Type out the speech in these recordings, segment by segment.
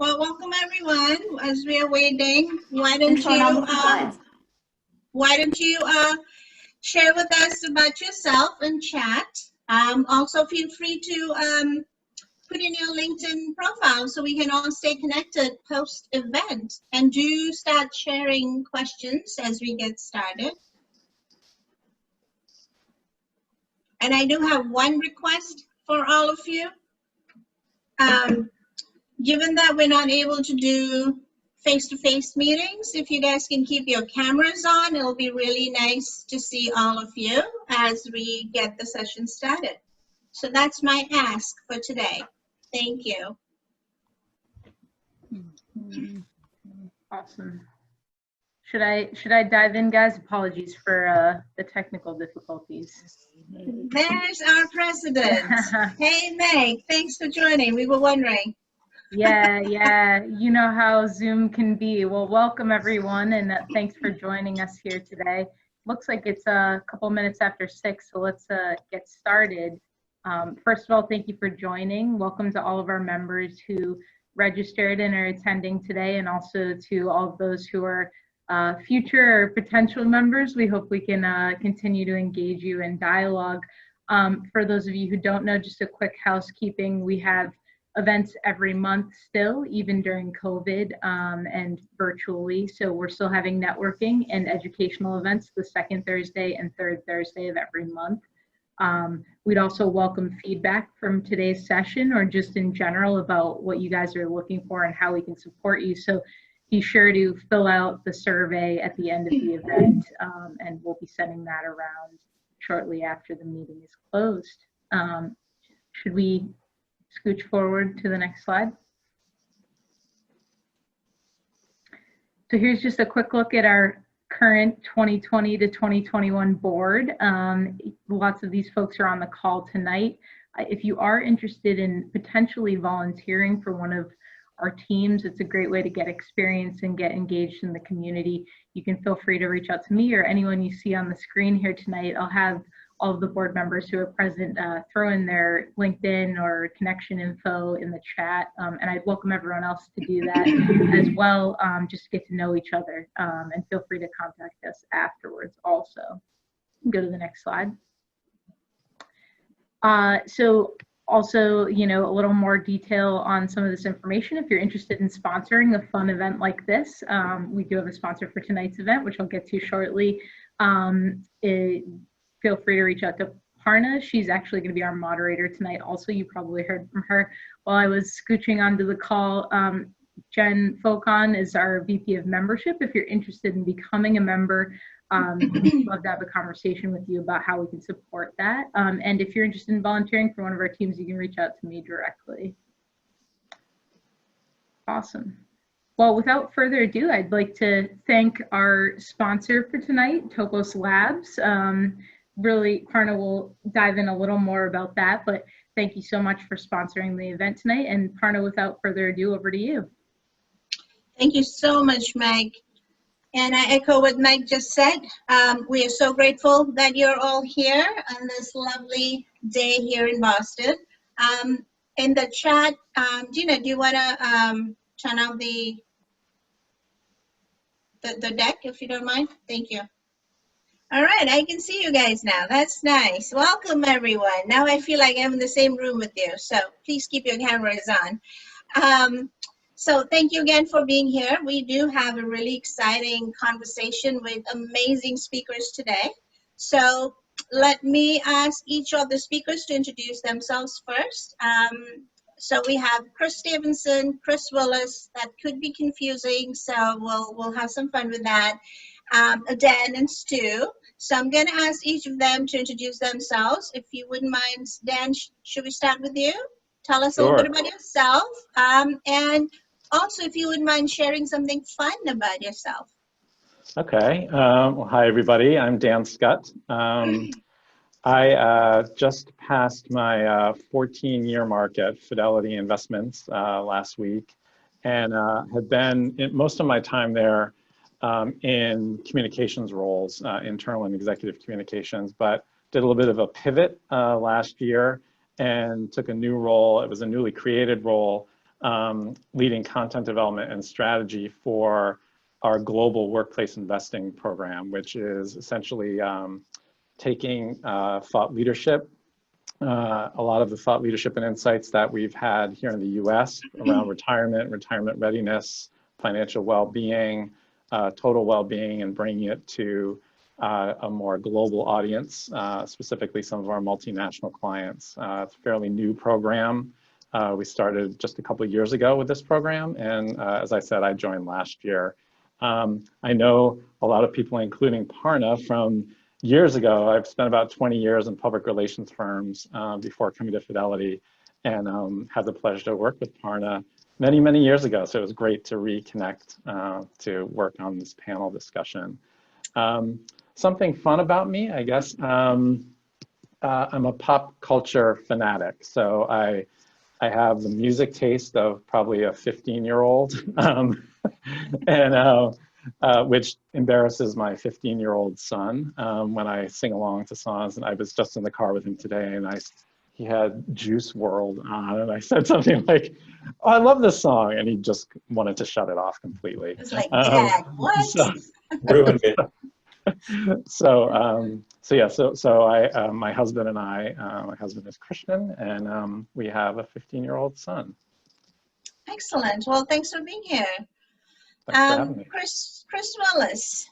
Well, welcome everyone. As we are waiting, why don't you share with us about yourself and chat? Also, feel free to put in your LinkedIn profile so we can all stay connected post event. And do start sharing questions as we get started. And I do have one request for all of you. Given that we're not able to do face-to-face meetings, if you guys can keep your cameras on, it'll be really nice to see all of you as we get the session started. So that's my ask for today. Thank you. Awesome. Should I dive in, guys? Apologies for the technical difficulties. There's our president. Hey, Meg, thanks for joining. We were wondering. Yeah, you know how Zoom can be. Well, welcome everyone, and thanks for joining us here today. Looks like it's a couple minutes after 6, so let's get started. First of all, thank you for joining. Welcome to all of our members who registered and are attending today, and also to all of those who are future or potential members. We hope we can continue to engage you in dialogue. For those of you who don't know, just a quick housekeeping, we have events every month still, even during COVID and virtually. So we're still having networking and educational events the second Thursday and third Thursday of every month. We'd also welcome feedback from today's session or just in general about what you guys are looking for and how we can support you. So be sure to fill out the survey at the end of the event, and we'll be sending that around shortly after the meeting is closed. Should we scooch forward to the next slide? So here's just a quick look at our current 2020 to 2021 board. Lots of these folks are on the call tonight. If you are interested in potentially volunteering for one of our teams, it's a great way to get experience and get engaged in the community. You can feel free to reach out to me or anyone you see on the screen here tonight. I'll have all of the board members who are present throw in their LinkedIn or connection info in the chat, and I'd welcome everyone else to do that as well, just to get to know each other, and feel free to contact us afterwards also. Go to the next slide. So also, you know, a little more detail on some of this information. If you're interested in sponsoring a fun event like this, we do have a sponsor for tonight's event, which I'll get to shortly. Feel free to reach out to Parna. She's actually going to be our moderator tonight. Also, you probably heard from her while I was scooching onto the call. Jen Focon is our VP of Membership. If you're interested in becoming a member, we'd love to have a conversation with you about how we can support that. And if you're interested in volunteering for one of our teams, you can reach out to me directly. Awesome. Well, without further ado, I'd like to thank our sponsor for tonight, Topos Labs. Really, Parna will dive in a little more about that, but thank you so much for sponsoring the event tonight. And Parna, without further ado, over to you. Thank you so much, Meg. And I echo what Meg just said. We are so grateful that you're all here on this lovely day here in Boston. In the chat, Gina, do you want to turn on the deck, if you don't mind? Thank you. All right, I can see you guys now. That's nice. Welcome, everyone. Now I feel like I'm in the same room with you, so please keep your cameras on. So thank you again for being here. We do have a really exciting conversation with amazing speakers today. So let me ask each of the speakers to introduce themselves first. So we have Chris Stephenson, Chris Willis. That could be confusing, so we'll have some fun with that. Dan and Stu. So I'm going to ask each of them to introduce themselves. If you wouldn't mind, Dan, should we start with you? Tell us a little bit about yourself. And also, if you wouldn't mind sharing something fun about yourself. Okay. Well, hi, everybody. I'm Dan Schutt. I just passed my 14-year mark at Fidelity Investments last week, and have been most of my time there in communications roles, internal and executive communications, but did a little bit of a pivot last year and took a new role. It was a newly created role leading content development and strategy for our global workplace investing program, which is essentially taking thought leadership, a lot of the thought leadership and insights that we've had here in the US around retirement readiness, financial well-being, total well-being, and bringing it to a more global audience, specifically some of our multinational clients. It's a fairly new program. We started just a couple of years ago with this program, and as I said, I joined last year. I know a lot of people, including Parna, from years ago. I've spent about 20 years in public relations firms before coming to Fidelity, and had the pleasure to work with Parna many, many years ago. So it was great to reconnect to work on this panel discussion. Something fun about me, I guess, I'm a pop culture fanatic. So I have the music taste of probably a 15-year-old, and which embarrasses my 15-year-old son when I sing along to songs. And I was just in the car with him today, and he had Juice World on, and I said something like, "Oh, I love this song," and he just wanted to shut it off completely. It's like, Dad, what? So, Ruined it. My husband and I, my husband is Christian, and we have a 15-year-old son. Excellent. Well, thanks for being here. Thanks for having me. Chris Willis.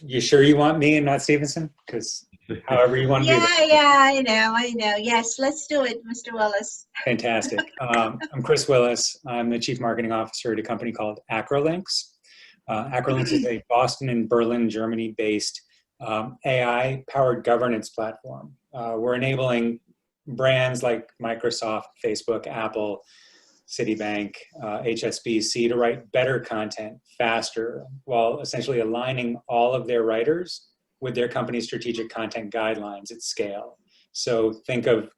You sure you want me and not Stephenson? Because however you want to do that. Yeah, I know. Yes, let's do it, Mr. Willis. Fantastic. I'm Chris Willis. I'm the Chief Marketing Officer at a company called Acrolinx. Acrolinx is a Boston and Berlin, Germany-based AI-powered governance platform. We're enabling brands like Microsoft, Facebook, Apple, Citibank, HSBC to write better content faster, while essentially aligning all of their writers with their company's strategic content guidelines at scale. So think of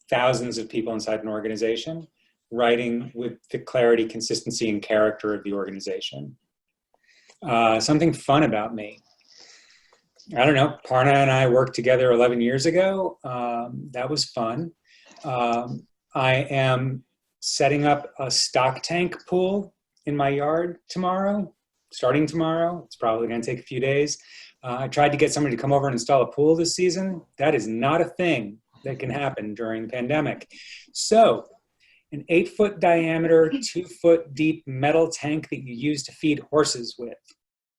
thousands of people inside an organization writing with the clarity, consistency, and character of the organization. Something fun about me. I don't know, Parna and I worked together 11 years ago. That was fun. I am setting up a stock tank pool in my yard tomorrow, starting tomorrow. It's probably going to take a few days. I tried to get somebody to come over and install a pool this season. That is not a thing that can happen during the pandemic. So an 8-foot diameter, 2-foot deep metal tank that you use to feed horses with.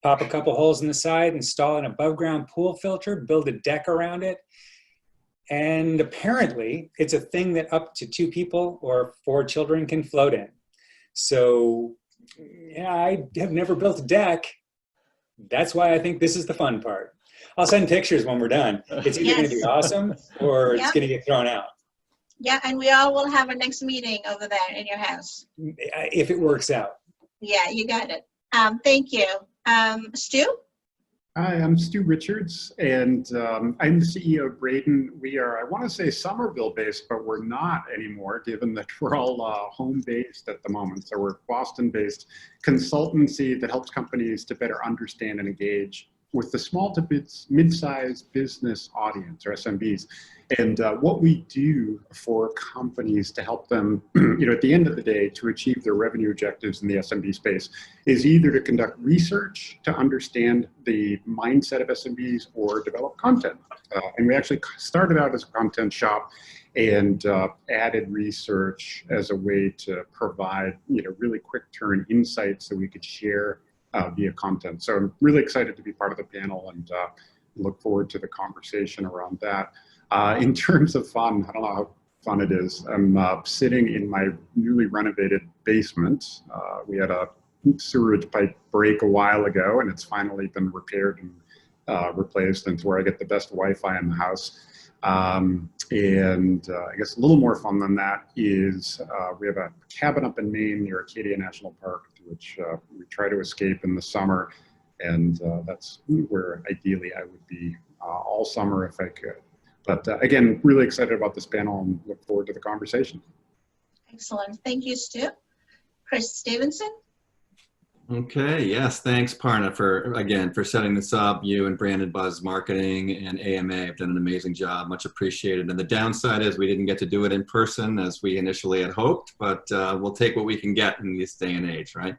Pop a couple holes in the side, install an above ground pool filter, build a deck around it. And apparently it's a thing that up to 2 people or 4 children can float in. So yeah, I have never built a deck. That's why I think this is the fun part. I'll send pictures when we're done. It's either going to be awesome or it's going to get thrown out. Yeah, and we all will have our next meeting over there in your house. If it works out. Yeah, you got it. Thank you. Stu? Hi, I'm Stu Richards, and I'm the CEO of Bredin. We are, I want to say, Somerville-based, but we're not anymore, given that we're all home-based at the moment. So we're a Boston-based consultancy that helps companies to better understand and engage with the small to mid-sized business audience, or SMBs. And what we do for companies to help them, at the end of the day, to achieve their revenue objectives in the SMB space is either to conduct research to understand the mindset of SMBs or develop content. And we actually started out as a content shop and added research as a way to provide, really quick turn insights that we could share via content. So I'm really excited to be part of the panel and look forward to the conversation around that. In terms of fun, I don't know how fun it is. I'm sitting in my newly renovated basement. We had a sewerage pipe break a while ago, and it's finally been repaired and replaced, and it's where I get the best Wi-Fi in the house. And I guess a little more fun than that is we have a cabin up in Maine near Acadia National Park, which we try to escape in the summer, and that's where ideally I would be all summer if I could. But again, really excited about this panel and look forward to the conversation. Excellent. Thank you, Stu. Chris Stephenson? Okay, yes, thanks Parna for setting this up. You and Brandon Buzz Marketing and AMA have done an amazing job, much appreciated. And the downside is we didn't get to do it in person as we initially had hoped, but we'll take what we can get in this day and age, right?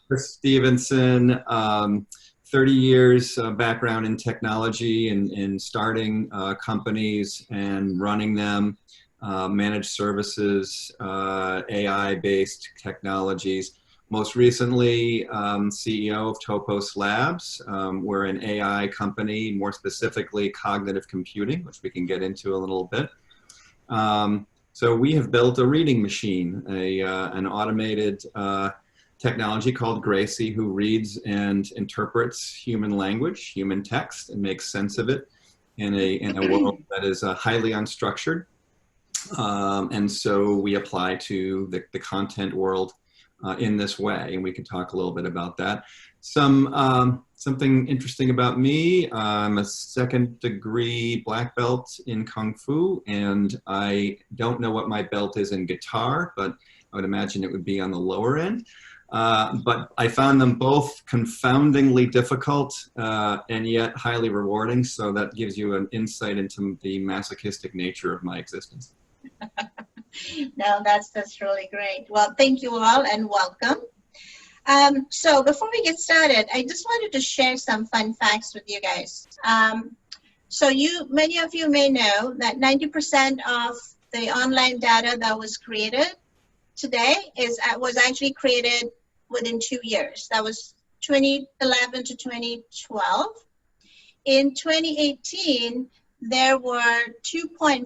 Chris Stephenson, 30 years background in technology and in starting companies and running them, managed services, AI-based technologies. Most recently, CEO of Topos Labs. We're an AI company, more specifically cognitive computing, which we can get into a little bit. So we have built a reading machine, an automated technology called Gracie, who reads and interprets human language, human text, and makes sense of it in a world that is highly unstructured. And so we apply to the content world in this way, and we can talk a little bit about that. Something interesting about me, I'm a second-degree black belt in Kung Fu, and I don't know what my belt is in guitar, but I would imagine it would be on the lower end. But I found them both confoundingly difficult and yet highly rewarding, so that gives you an insight into the masochistic nature of my existence. No, that's really great. Well, thank you all and welcome. So before we get started, I just wanted to share some fun facts with you guys. So many of you may know that 90% of the online data that was created today was actually created within 2 years. That was 2011 to 2012. In 2018, there were 2.5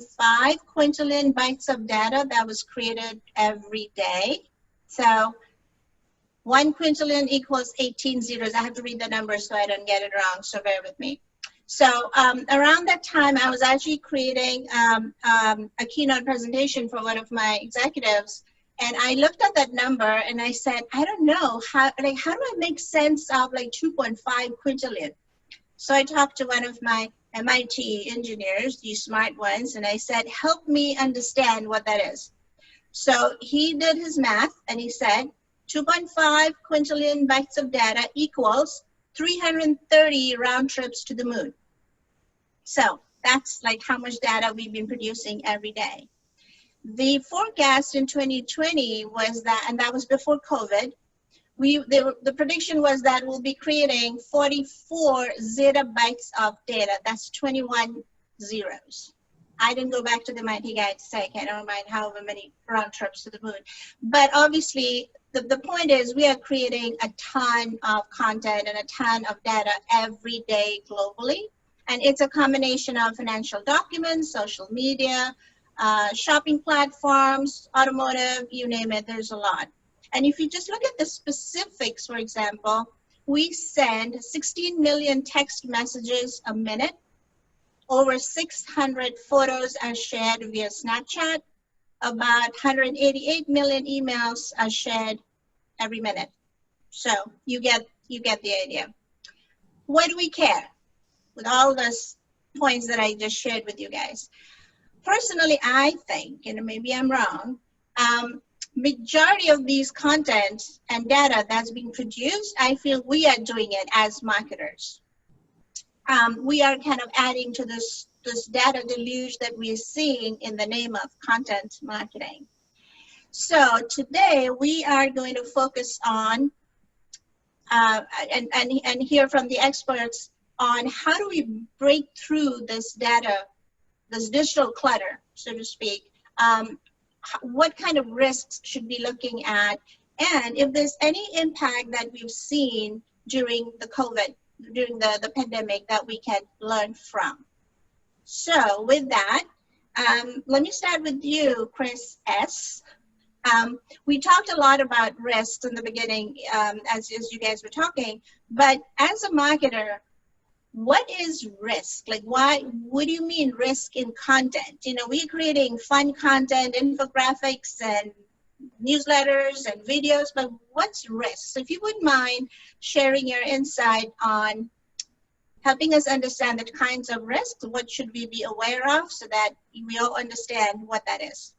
quintillion bytes of data that was created every day. So 1 quintillion equals 18 zeros. I have to read the numbers so I don't get it wrong, so bear with me. So around that time, I was actually creating a keynote presentation for one of my executives, and I looked at that number and I said, I don't know, how do I make sense of like 2.5 quintillion? So I talked to one of my MIT engineers, these smart ones, and I said, help me understand what that is. So he did his math and he said 2.5 quintillion bytes of data equals 330 round trips to the moon. So that's like how much data we've been producing every day. The forecast in 2020 was that, and that was before COVID, the prediction was that we'll be creating 44 zettabytes of data. That's 21 zeros. I didn't go back to the MIT guy to say, okay, never mind however many round trips to the moon. But obviously, the point is we are creating a ton of content and a ton of data every day globally. And it's a combination of financial documents, social media, shopping platforms, automotive, you name it, there's a lot. And if you just look at the specifics, for example, we send 16 million text messages a minute. Over 600 photos are shared via Snapchat. About 188 million emails are shared every minute. So you get the idea. Why do we care with all those points that I just shared with you guys? Personally, I think, and maybe I'm wrong, majority of these content and data that's being produced, I feel we are doing it as marketers. We are kind of adding to this data deluge that we're seeing in the name of content marketing. So today we are going to focus on and hear from the experts on how do we break through this data, this digital clutter, so to speak. What kind of risks should be looking at, and if there's any impact that we've seen during the COVID, during the pandemic that we can learn from. So with that, let me start with you, Chris S. We talked a lot about risks in the beginning as you guys were talking, but as a marketer, what is risk? Like, what do you mean risk in content? You know, we're creating fun content, infographics and newsletters and videos, but what's risk? So if you wouldn't mind sharing your insight on helping us understand the kinds of risks, what should we be aware of so that we all understand what that is?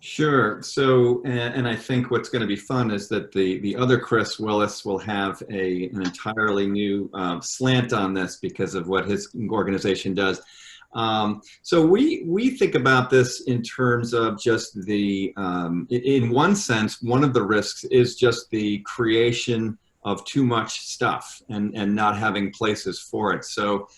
Sure. So, and I think what's going to be fun is that the other Chris Willis will have an entirely new slant on this because of what his organization does. So we think about this in terms of just in one sense, one of the risks is just the creation of too much stuff and not having places for it. So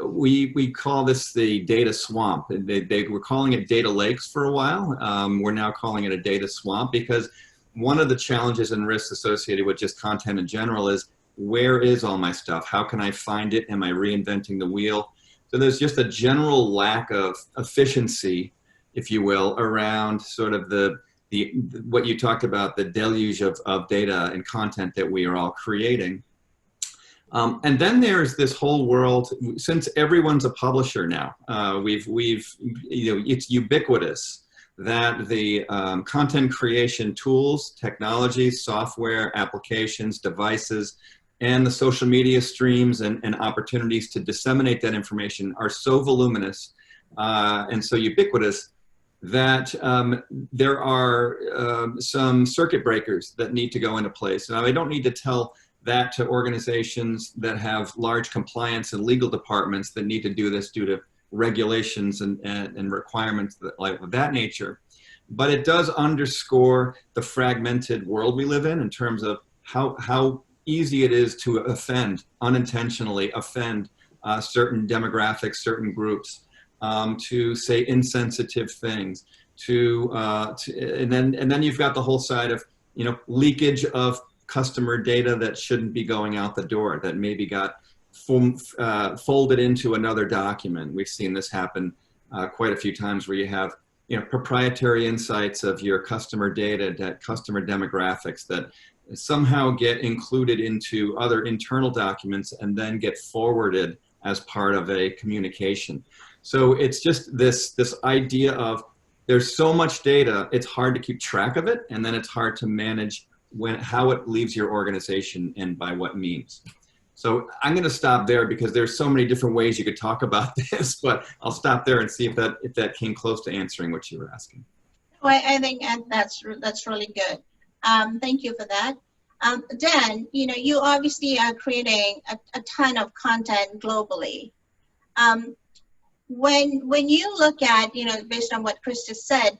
we call this the data swamp. They were calling it data lakes for a while. We're now calling it a data swamp because one of the challenges and risks associated with just content in general is, where is all my stuff? How can I find it? Am I reinventing the wheel? So there's just a general lack of efficiency, if you will, around sort of what you talked about, the deluge of data and content that we are all creating. And then there's this whole world, since everyone's a publisher now, it's ubiquitous that the content creation tools, technologies, software, applications, devices, and the social media streams and opportunities to disseminate that information are so voluminous and so ubiquitous that there are some circuit breakers that need to go into place. Now, I don't need to tell that to organizations that have large compliance and legal departments that need to do this due to regulations and requirements of that nature. But it does underscore the fragmented world we live in terms of how easy it is to unintentionally offend certain demographics, certain groups, to say insensitive things, and then you've got the whole side of leakage of customer data that shouldn't be going out the door, that maybe got folded into another document. We've seen this happen quite a few times where you have proprietary insights of your customer data, that customer demographics that somehow get included into other internal documents and then get forwarded as part of a communication. So it's just this idea of, there's so much data, it's hard to keep track of it, and then it's hard to manage how it leaves your organization and by what means. So I'm going to stop there because there's so many different ways you could talk about this, but I'll stop there and see if that came close to answering what you were asking. Well, I think that's really good. Thank you for that. Dan, you obviously are creating a ton of content globally. When you look at, based on what Chris just said,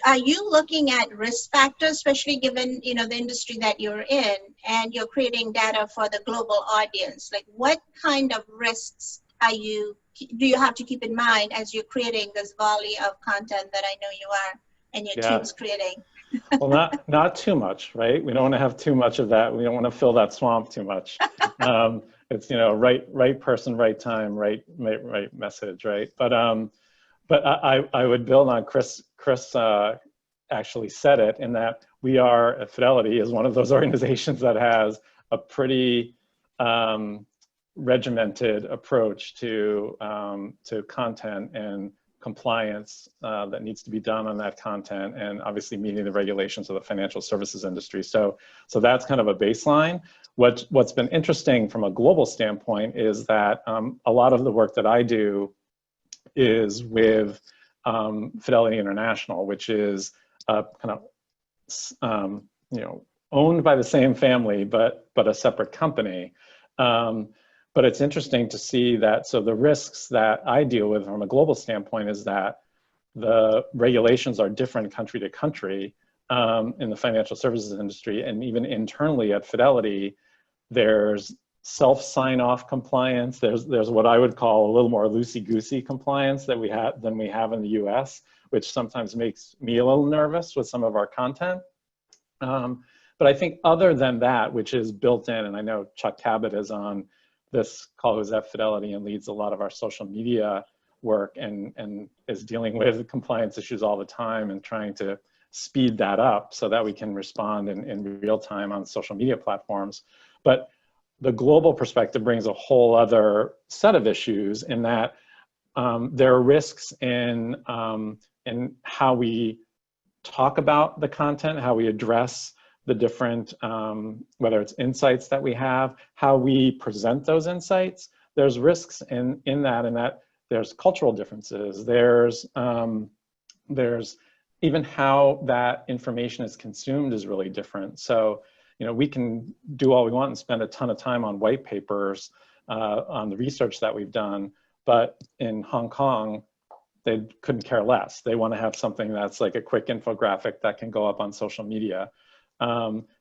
are you looking at risk factors, especially given, the industry that you're in and you're creating data for the global audience? Like, what kind of risks do you have to keep in mind as you're creating this volley of content that I know you are and your team's creating? Well, not too much, right? We don't want to have too much of that. We don't want to fill that swamp too much. It's right person, right time, right message, right? But I would build on Chris actually said it, in that we are at Fidelity is one of those organizations that has a pretty regimented approach to content and compliance that needs to be done on that content, and obviously meeting the regulations of the financial services industry. So that's kind of a baseline. What's been interesting from a global standpoint is that a lot of the work that I do is with Fidelity International, which is kind of owned by the same family, but a separate company. But it's interesting to see that, so the risks that I deal with from a global standpoint is that the regulations are different country to country in the financial services industry, and even internally at Fidelity, there's self-sign-off compliance. There's what I would call a little more loosey-goosey compliance than we have in the US, which sometimes makes me a little nervous with some of our content. But I think other than that, which is built in, and I know Chuck Cabot is on this call, who's at Fidelity and leads a lot of our social media work and is dealing with compliance issues all the time and trying to speed that up so that we can respond in real time on social media platforms. But the global perspective brings a whole other set of issues in that there are risks in how we talk about the content, how we address the different, whether it's insights that we have, how we present those insights. There's risks in that there's cultural differences. There's there's even how that information is consumed is really different. So, you know, we can do all we want and spend a ton of time on white papers, on the research that we've done, but in Hong Kong, they couldn't care less. They want to have something that's like a quick infographic that can go up on social media.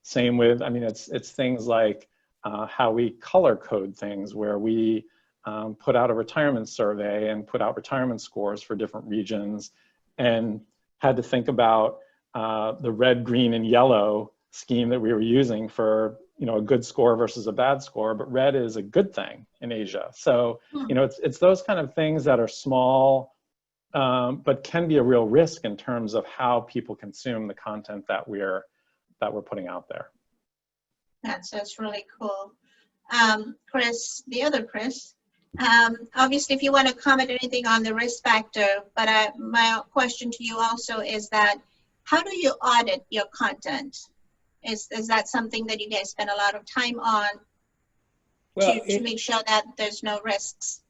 Same with, I mean, it's things like how we color code things, where we put out a retirement survey and put out retirement scores for different regions, and had to think about the red, green, and yellow scheme that we were using for, you know, a good score versus a bad score, but red is a good thing in Asia. So, you know, it's those kind of things that are small, but can be a real risk in terms of how people consume the content that we're putting out there. That's really cool. Chris, the other Chris, obviously if you want to comment anything on the risk factor, but my question to you also is that, how do you audit your content? Is that something that you guys spend a lot of time on to make sure that there's no risks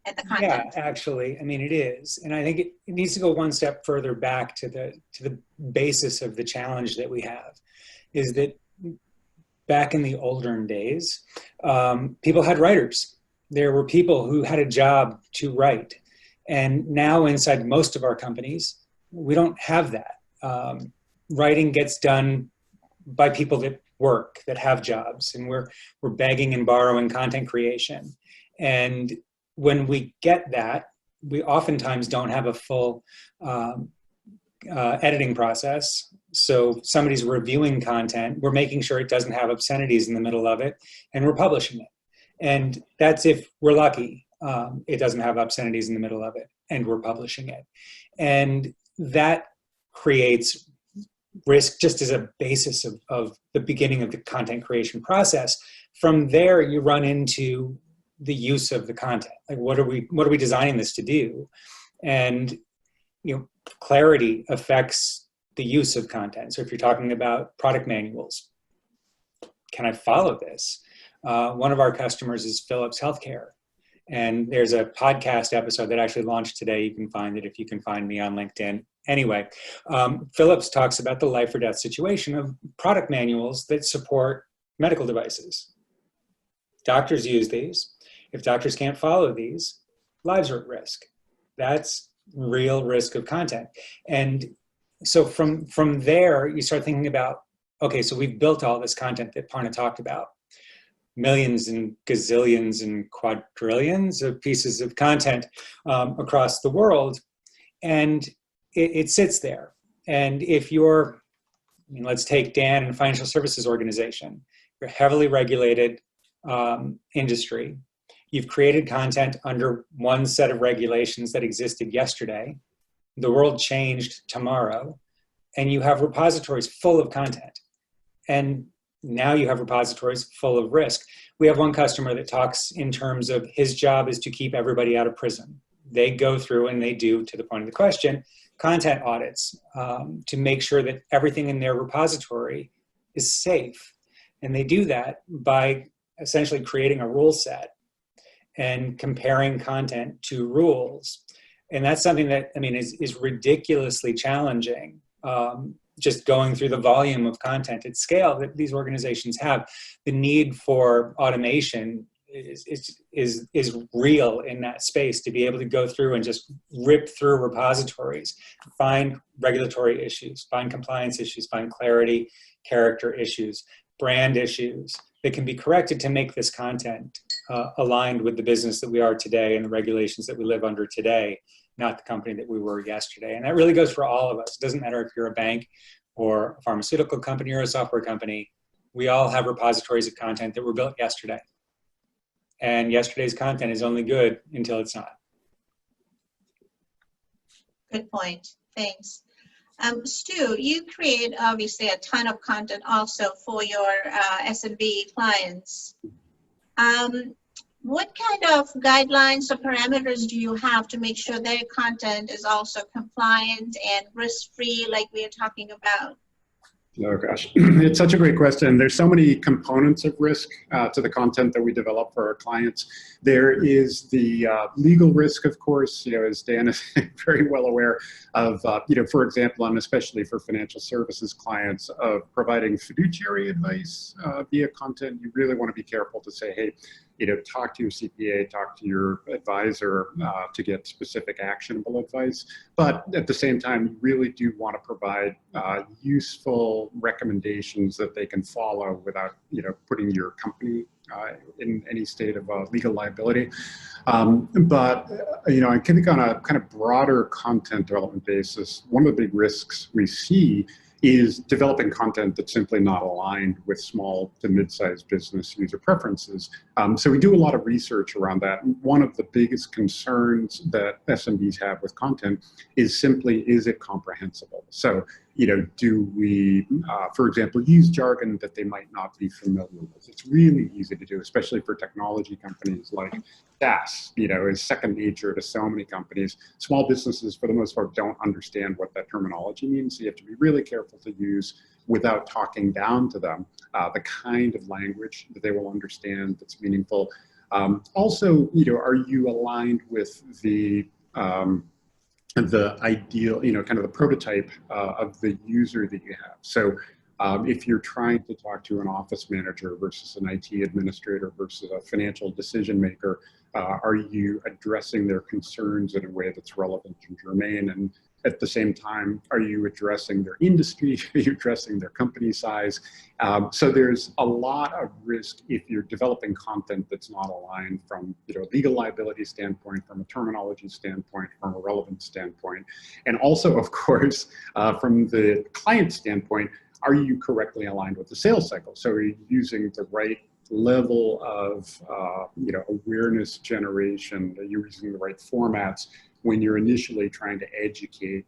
at the content? Yeah, actually, I mean, it is. And I think it needs to go one step further back to the basis of the challenge that we have, is that back in the olden days, people had writers. There were people who had a job to write. And now inside most of our companies, we don't have that. Writing gets done by people that work, that have jobs, and we're begging and borrowing content creation. And when we get that, we oftentimes don't have a full editing process. So somebody's reviewing content, we're making sure it doesn't have obscenities in the middle of it, and we're publishing it. And that's if we're lucky, it doesn't have obscenities in the middle of it, and we're publishing it. And that creates risk just as a basis of the beginning of the content creation process. From there, you run into the use of the content. Like, what are we designing this to do? And, you know, clarity affects the use of content. So if you're talking about product manuals, can I follow this? One of our customers is Philips Healthcare. And there's a podcast episode that actually launched today. You can find it if you can find me on LinkedIn. Anyway, Philips talks about the life or death situation of product manuals that support medical devices. Doctors use these. If doctors can't follow these, lives are at risk. That's real risk of content. And so from there, you start thinking about, okay, so we've built all this content that Parna talked about. Millions and gazillions and quadrillions of pieces of content across the world. And it sits there. And if you're, I mean, let's take Dan and financial services organization, you're a heavily regulated industry. You've created content under one set of regulations that existed yesterday. The world changed tomorrow, and you have repositories full of content. And now you have repositories full of risk. We have one customer that talks in terms of his job is to keep everybody out of prison. They go through and they do, to the point of the question, content audits to make sure that everything in their repository is safe. And they do that by essentially creating a rule set and comparing content to rules. And that's something that, I mean, is ridiculously challenging. Just going through the volume of content at scale that these organizations have, the need for automation is real in that space, to be able to go through and just rip through repositories, find regulatory issues, find compliance issues, find clarity, character issues, brand issues that can be corrected to make this content aligned with the business that we are today and the regulations that we live under today, not the company that we were yesterday. And that really goes for all of us. It doesn't matter if you're a bank or a pharmaceutical company or a software company. We all have repositories of content that were built yesterday. And yesterday's content is only good until it's not. Good point. Thanks. Stu, you create obviously a ton of content also for your SMB clients. What kind of guidelines or parameters do you have to make sure their content is also compliant and risk-free, like we are talking about? Oh gosh, it's such a great question. There's so many components of risk to the content that we develop for our clients. There is the legal risk, of course, as Dan is very well aware of, for example, and especially for financial services clients, of providing fiduciary advice via content. You really want to be careful to say, hey, talk to your CPA, talk to your advisor to get specific actionable advice. But at the same time, you really do want to provide useful recommendations that they can follow without, putting your company in any state of legal liability. But I think on a kind of broader content development basis, one of the big risks we see is developing content that's simply not aligned with small to mid-sized business user preferences. So we do a lot of research around that. One of the biggest concerns that SMBs have with content is simply, is it comprehensible? So, do we, for example, use jargon that they might not be familiar with? It's really easy to do, especially for technology companies like SaaS, is second nature to so many companies. Small businesses, for the most part, don't understand what that terminology means. So you have to be really careful to use, without talking down to them, the kind of language that they will understand that's meaningful. Also, are you aligned with the ideal, kind of the prototype of the user that you have? So if you're trying to talk to an office manager versus an IT administrator versus a financial decision maker, are you addressing their concerns in a way that's relevant and germane? And at the same time, are you addressing their industry? Are you addressing their company size? So there's a lot of risk if you're developing content that's not aligned from a legal liability standpoint, from a terminology standpoint, from a relevance standpoint. And also, of course, from the client standpoint, are you correctly aligned with the sales cycle? So are you using the right level of awareness generation? Are you using the right formats when you're initially trying to educate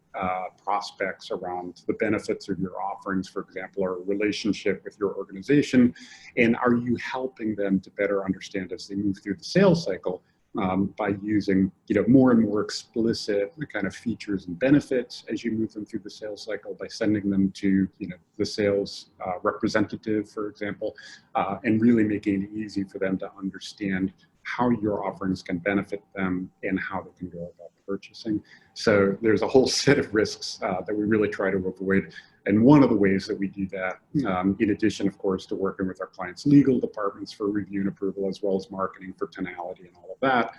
prospects around the benefits of your offerings, for example, or a relationship with your organization? And are you helping them to better understand as they move through the sales cycle by using more and more explicit kind of features and benefits as you move them through the sales cycle, by sending them to the sales representative, for example, and really making it easy for them to understand how your offerings can benefit them and how they can go about purchasing. So there's a whole set of risks that we really try to avoid. And one of the ways that we do that, in addition, of course, to working with our clients' legal departments for review and approval, as well as marketing for tonality and all of that,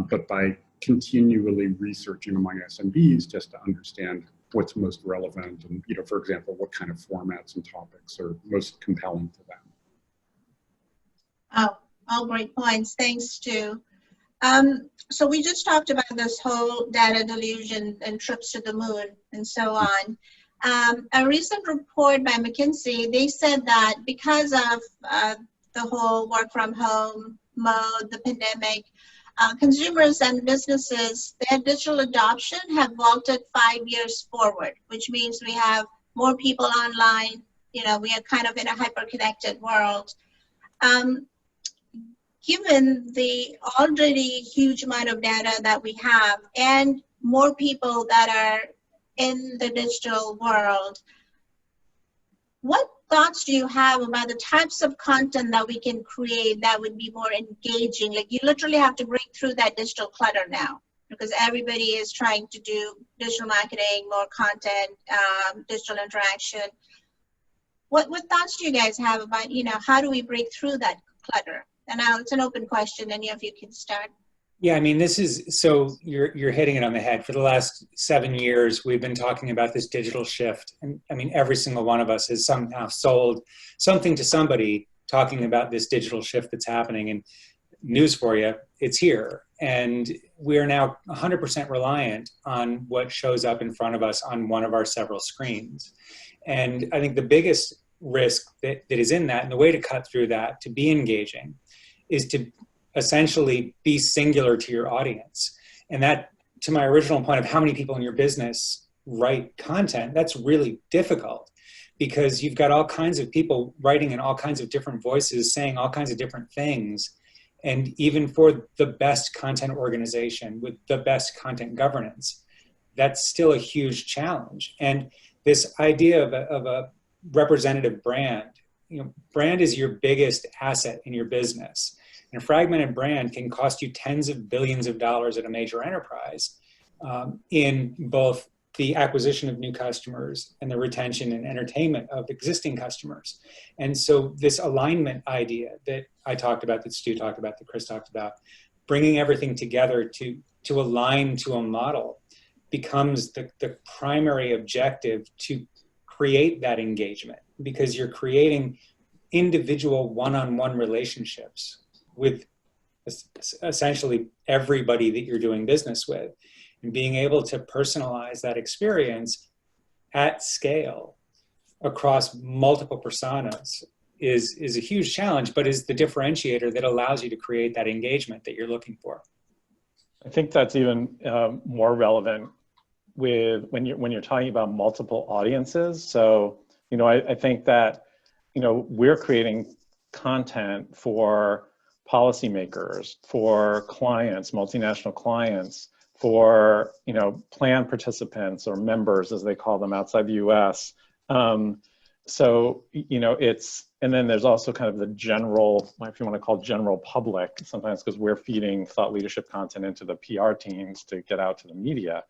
but by continually researching among SMBs just to understand what's most relevant and, for example, what kind of formats and topics are most compelling to them. Oh, all great points. Thanks, Stu. So we just talked about this whole data delusion and trips to the moon and so on. A recent report by McKinsey, they said that because of the whole work from home mode, the pandemic, consumers and businesses, their digital adoption have vaulted 5 years forward, which means we have more people online. We are kind of in a hyper-connected world. Given the already huge amount of data that we have and more people that are in the digital world, what thoughts do you have about the types of content that we can create that would be more engaging? Like, you literally have to break through that digital clutter now, because everybody is trying to do digital marketing, more content, digital interaction. What thoughts do you guys have about, how do we break through that clutter? And now it's an open question. Any of you can start. Yeah, I mean, so you're hitting it on the head. For the last 7 years, we've been talking about this digital shift. And I mean, every single one of us has somehow sold something to somebody talking about this digital shift that's happening. And news for you, it's here. And we are now 100% reliant on what shows up in front of us on one of our several screens. And I think the biggest risk that is in that, and the way to cut through that, to be engaging, is to essentially be singular to your audience. And that, to my original point of how many people in your business write content, that's really difficult, because you've got all kinds of people writing in all kinds of different voices, saying all kinds of different things. And even for the best content organization with the best content governance, that's still a huge challenge. And this idea of a representative brand. Brand is your biggest asset in your business. And a fragmented brand can cost you tens of billions of dollars at a major enterprise in both the acquisition of new customers and the retention and entertainment of existing customers. And so this alignment idea that I talked about, that Stu talked about, that Chris talked about, bringing everything together to align to a model becomes the primary objective to create that engagement, because you're creating individual one-on-one relationships with essentially everybody that you're doing business with, and being able to personalize that experience at scale across multiple personas is a huge challenge, but is the differentiator that allows you to create that engagement that you're looking for. I think that's even more relevant with when you're talking about multiple audiences. So, I think that, we're creating content for policymakers, for clients, multinational clients, for, plan participants or members, as they call them, outside the US. So, and then there's also kind of the general, if you want to call it general public, sometimes, because we're feeding thought leadership content into the PR teams to get out to the media.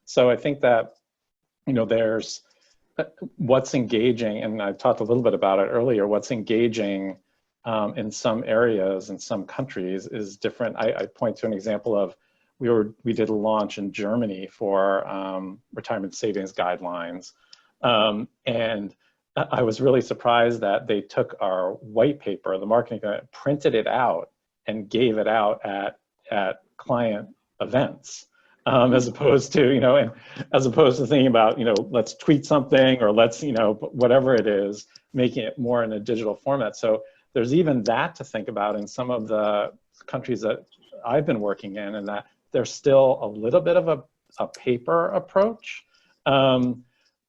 So I think that, there's what's engaging, and I've talked a little bit about it earlier, what's engaging in some areas, in some countries is different. I point to an example of, we did a launch in Germany for retirement savings guidelines. And I was really surprised that they took our white paper, the marketing, printed it out and gave it out at client events, as opposed to, and as opposed to thinking about, let's tweet something or let's, whatever it is, making it more in a digital format. So there's even that to think about in some of the countries that I've been working in, and that there's still a little bit of a paper approach.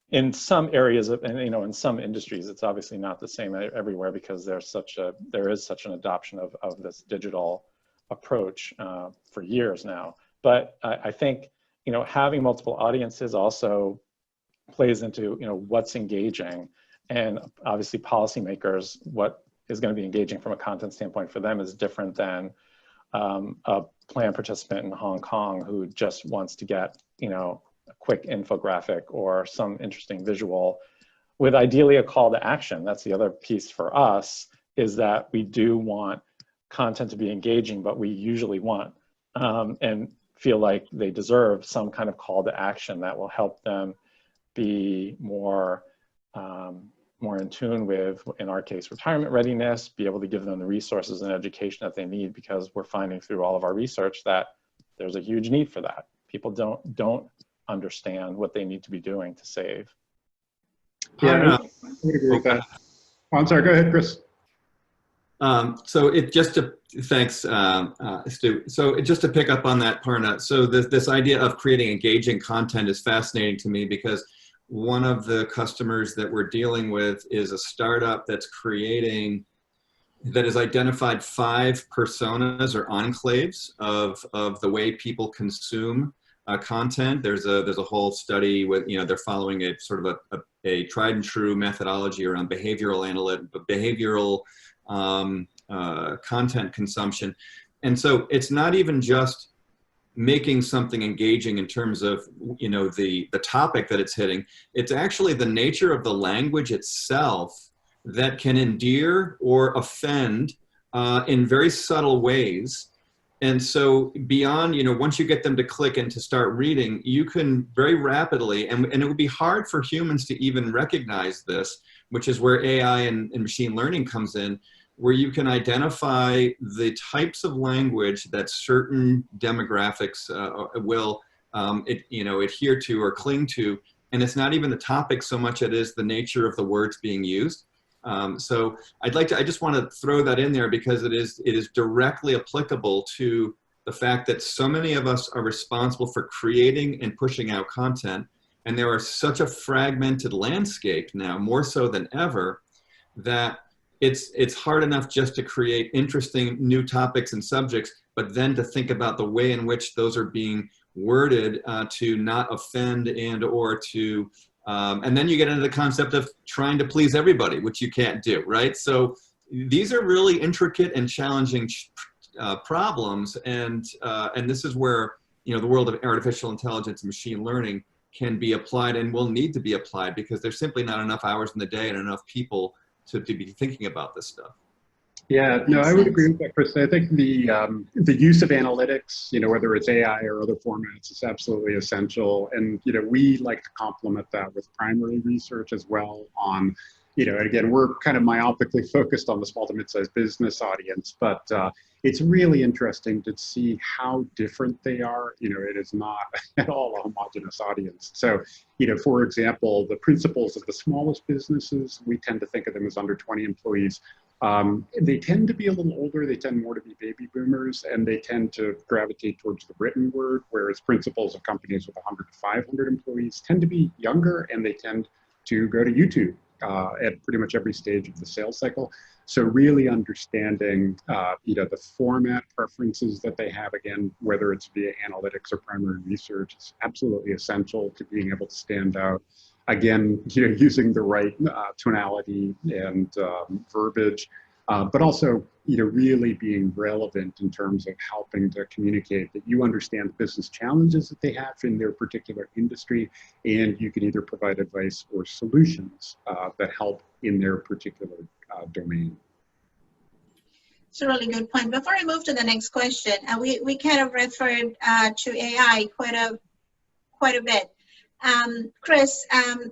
In some areas of, and in some industries, it's obviously not the same everywhere, because there is such an adoption of this digital approach for years now. But I think having multiple audiences also plays into what's engaging, and obviously policymakers, what is going to be engaging from a content standpoint for them is different than a plan participant in Hong Kong who just wants to get a quick infographic or some interesting visual with ideally a call to action. That's the other piece for us, is that we do want content to be engaging, but we usually want and feel like they deserve some kind of call to action that will help them be more in tune with, in our case, retirement readiness, be able to give them the resources and education that they need, because we're finding through all of our research that there's a huge need for that. People don't understand what they need to be doing to save. Yeah, I would agree with that. Oh, I'm sorry, go ahead, Chris. Thanks, Stu. So just to pick up on that, Parna, so this idea of creating engaging content is fascinating to me, because one of the customers that we're dealing with is a startup that has identified 5 personas or enclaves of the way people consume content. There's a whole study with, they're following a sort of a tried and true methodology around behavioral content consumption. And so it's not even just making something engaging in terms of, the topic that it's hitting. It's actually the nature of the language itself that can endear or offend in very subtle ways. And so beyond, once you get them to click and to start reading, you can very rapidly, and it would be hard for humans to even recognize this, which is where AI and machine learning comes in, where you can identify the types of language that certain demographics will adhere to or cling to. And it's not even the topic so much as it is the nature of the words being used. So I just want to throw that in there, because it is directly applicable to the fact that so many of us are responsible for creating and pushing out content. And there are such a fragmented landscape now, more so than ever, that it's hard enough just to create interesting new topics and subjects, but then to think about the way in which those are being worded to not offend and or to And then you get into the concept of trying to please everybody, which you can't do, right? So these are really intricate and challenging problems, and this is where the world of artificial intelligence and machine learning can be applied and will need to be applied, because there's simply not enough hours in the day and enough people to be thinking about this stuff. Yeah, no, I would agree with that, Chris. I think the use of analytics, whether it's AI or other formats, is absolutely essential. And, we like to complement that with primary research as well on, again, we're kind of myopically focused on the small to mid-sized business audience, but it's really interesting to see how different they are. It is not at all a homogeneous audience. So, for example, the principals of the smallest businesses, we tend to think of them as under 20 employees. They tend to be a little older. They tend more to be baby boomers, and they tend to gravitate towards the written word, whereas principals of companies with 100 to 500 employees tend to be younger, and they tend to go to YouTube at pretty much every stage of the sales cycle. So really understanding, the format preferences that they have, again, whether it's via analytics or primary research, is absolutely essential to being able to stand out. Again, using the right tonality and verbiage, but also, really being relevant in terms of helping to communicate that you understand the business challenges that they have in their particular industry, and you can either provide advice or solutions that help in their particular domain. It's a really good point. Before I move to the next question, we kind of referred to AI quite a bit. Chris,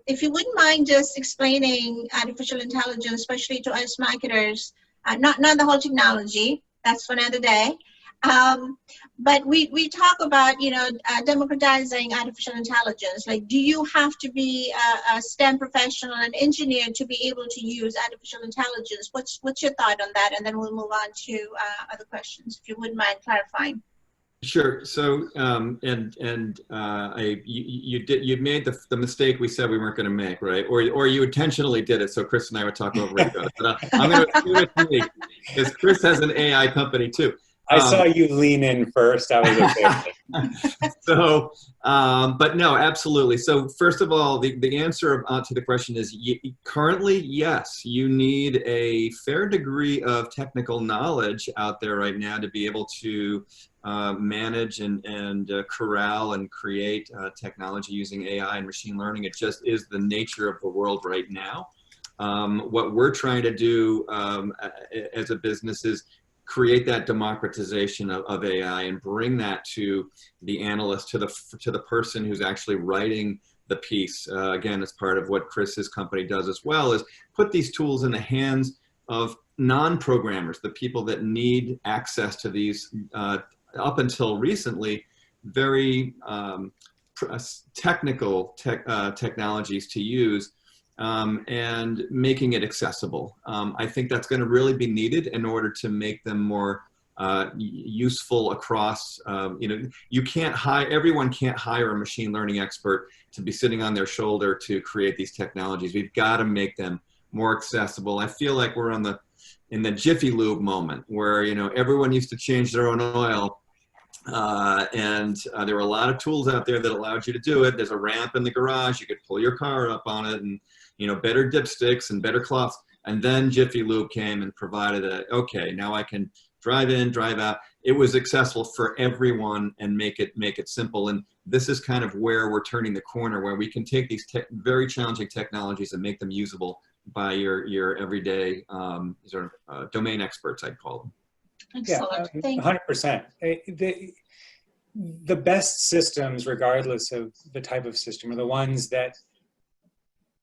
if you wouldn't mind just explaining artificial intelligence, especially to us marketers, not the whole technology, that's for another day. But we talk about, democratizing artificial intelligence. Like, do you have to be a STEM professional, an engineer, to be able to use artificial intelligence? What's your thought on that? And then we'll move on to other questions, if you wouldn't mind clarifying. Sure. So, you made the mistake we said we weren't going to make, right? Or you intentionally did it. So Chris and I would talk over it. But I'm going to do it me, because Chris has an AI company too. I saw you lean in first. I was okay. So, but no, absolutely. So first of all, the answer to the question is currently, yes, you need a fair degree of technical knowledge out there right now to be able to manage and corral and create technology using AI and machine learning. It just is the nature of the world right now. What we're trying to do as a business is create that democratization of AI and bring that to the analyst, to the person who's actually writing the piece. Again, as part of what Chris's company does as well, is put these tools in the hands of non-programmers, the people that need access to these up until recently very technical technologies to use, and making it accessible. I think that's going to really be needed in order to make them more useful across, you can't everyone can't hire a machine learning expert to be sitting on their shoulder to create these technologies. We've got to make them more accessible. I feel like we're in the Jiffy Lube moment where, everyone used to change their own oil. And there were a lot of tools out there that allowed you to do it. There's a ramp in the garage. You could pull your car up on it, and, better dipsticks and better cloths. And then Jiffy Lube came and provided okay, now I can drive in, drive out. It was accessible for everyone and make it simple. And this is kind of where we're turning the corner, where we can take these very challenging technologies and make them usable by your everyday domain experts, I'd call them. Excellent. Yeah, 100%. The best systems, regardless of the type of system, are the ones that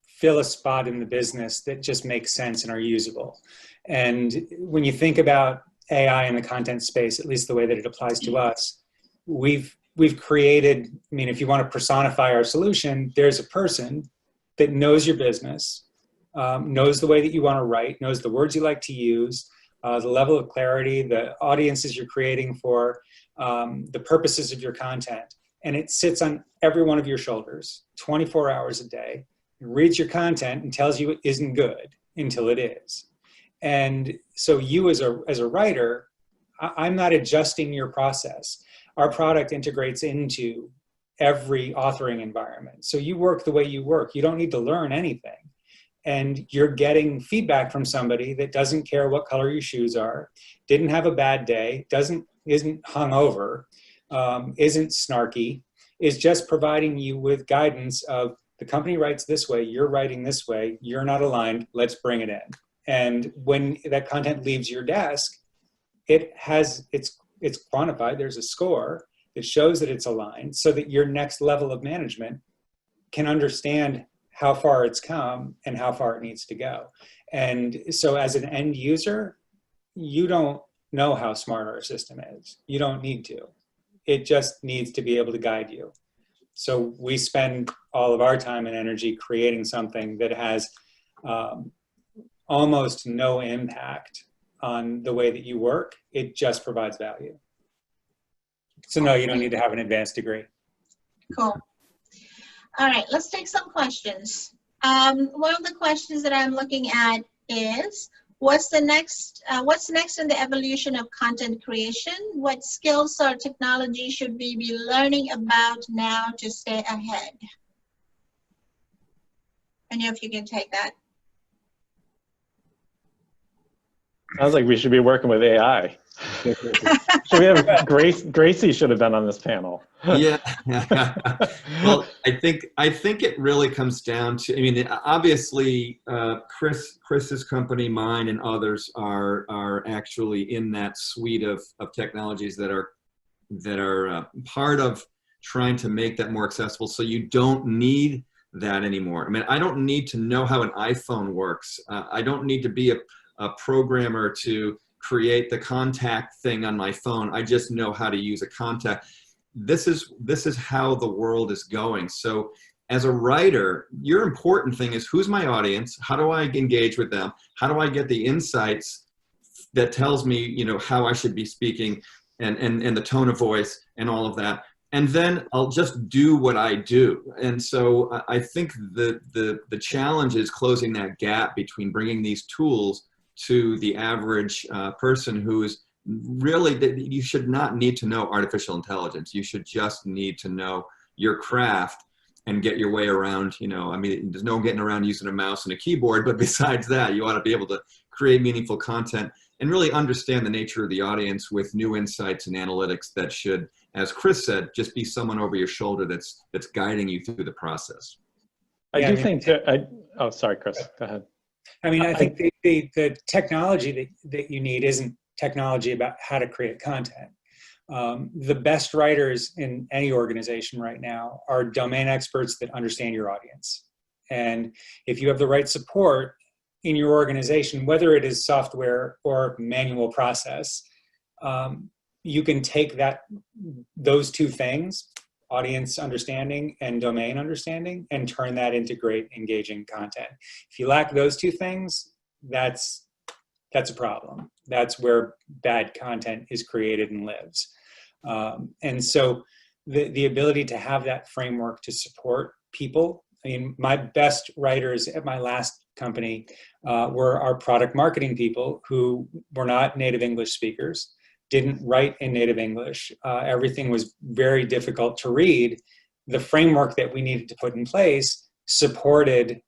fill a spot in the business that just make sense and are usable. And when you think about AI in the content space, at least the way that it applies to us, we've created, if you want to personify our solution, there's a person that knows your business, knows the way that you want to write, knows the words you like to use, the level of clarity, the audiences you're creating for, the purposes of your content. And it sits on every one of your shoulders 24 hours a day, reads your content and tells you it isn't good until it is. And so you as a writer, I'm not adjusting your process. Our product integrates into every authoring environment. So you work the way you work. You don't need to learn anything. And you're getting feedback from somebody that doesn't care what color your shoes are, didn't have a bad day, isn't hungover, isn't snarky, is just providing you with guidance of the company writes this way, you're writing this way, you're not aligned, let's bring it in. And when that content leaves your desk, it's quantified, there's a score that shows that it's aligned so that your next level of management can understand how far it's come and how far it needs to go. And so as an end user, you don't know how smart our system is. You don't need to. It just needs to be able to guide you. So we spend all of our time and energy creating something that has almost no impact on the way that you work. It just provides value. So no, you don't need to have an advanced degree. Cool. All right, let's take some questions. One of the questions that I'm looking at is, what's next in the evolution of content creation? What skills or technology should we be learning about now to stay ahead? Any of you can take that. Sounds like we should be working with AI. Should we have Gracie should have been on this panel. Yeah. Well, I think it really comes down to, I mean, obviously Chris's company, mine, and others are actually in that suite of technologies that are part of trying to make that more accessible, so you don't need that anymore. I mean, I don't need to know how an iPhone works. I don't need to be a programmer to create the contact thing on my phone. I just know how to use a contact. This is how the world is going. So as a writer, your important thing is, who's my audience? How do I engage with them? How do I get the insights that tells me, you know, how I should be speaking and the tone of voice and all of that. And then I'll just do what I do. And so I think the challenge is closing that gap between bringing these tools to the average person who is really, you should not need to know artificial intelligence. You should just need to know your craft and get your way around. You know, I mean, there's no getting around using a mouse and a keyboard, but besides that, you ought to be able to create meaningful content and really understand the nature of the audience with new insights and analytics that should, as Chris said, just be someone over your shoulder that's guiding you through the process. I do think that, oh, sorry, Chris, go ahead. I mean, I think the technology that you need isn't technology about how to create content. The best writers in any organization right now are domain experts that understand your audience. And if you have the right support in your organization, whether it is software or manual process, you can take those two things, audience understanding and domain understanding, and turn that into great engaging content. If you lack those two things, that's a problem. That's where bad content is created and lives. And so the ability to have that framework to support people. I mean, my best writers at my last company were our product marketing people who were not native English speakers, didn't write in native English. Everything was very difficult to read. The framework that we needed to put in place supported